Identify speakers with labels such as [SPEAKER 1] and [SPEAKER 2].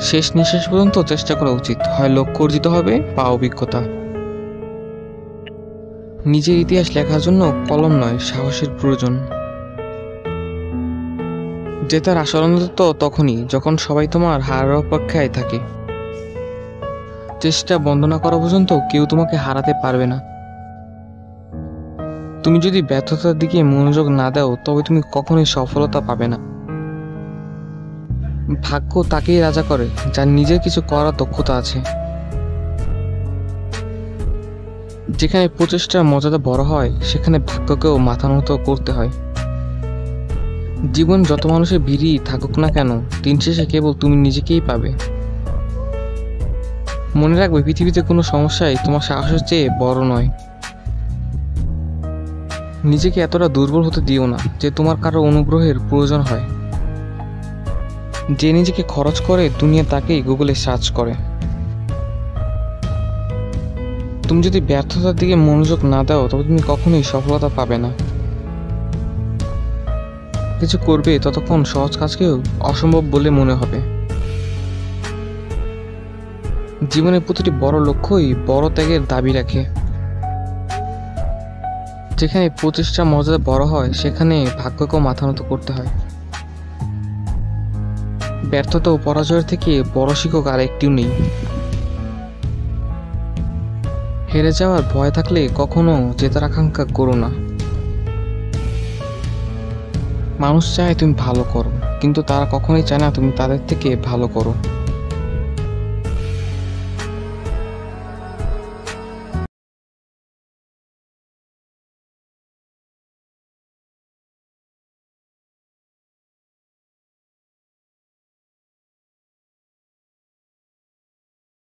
[SPEAKER 1] শেষ নিঃশ্বাস পর্যন্ত চেষ্টা করা উচিত, হয় লক্ষ্য অর্জিত হবে বা অভিজ্ঞতা। নিজের ইতিহাস লেখার জন্য কলম নয়, সাহসের প্রয়োজন। জেতার আসল আনন্দ তো তখনই যখন সবাই তোমার হারার অপেক্ষায় থাকে। চেষ্টা বন্ধ না করা পর্যন্ত কেউ তোমাকে হারাতে পারবে না। তুমি যদি ব্যর্থতার দিকে মনোযোগ না দাও তবে তুমি কখনোই সফলতা পাবে না। ভাগ্য তাকেই রাজা করে যার নিজের কিছু করার দক্ষতা আছে। যেখানে প্রচেষ্টার মর্যাদা বড় হয় সেখানে ভাগ্যকেও মাথা নত করতে হয়। জীবন যত মানুষের ভিড়ই থাকুক না কেন, দিন শেষে কেবল তুমি নিজেকেই পাবে। মনে রাখবে, পৃথিবীতে কোনো সমস্যাই তোমার সাহসের চেয়ে বড় নয়। নিজেকে এতটা দুর্বল হতে দিও না যে তোমার কারো অনুগ্রহের প্রয়োজন হয়। যে নিজেকে খরচ করে দুনিয়া তাকেই গুগলে সার্চ করে। তুমি যদি ব্যর্থতার দিকে মনোযোগ না দাও তবে তুমি কখনোই সফলতা পাবে না। কিছু করবে ততক্ষণ সহজ কাজকেও অসম্ভব বলে মনে হবে। জীবনের প্রতিটি বড় লক্ষ্যই বড় ত্যাগের দাবি রাখে। যেখানে প্রচেষ্টার মর্যাদা বড় হয় সেখানে ভাগ্যকেও মাথা নত করতে হয়। ব্যর্থতা ও পরাজয়ের থেকে বড় শিক্ষক আর একটিও নেই। হেরে যাওয়ার ভয় থাকলে কখনো জেতার আকাঙ্ক্ষা করো না। মানুষ চায় তুমি ভালো করো, কিন্তু তারা কখনোই চায় না তুমি তাদের থেকে ভালো করো।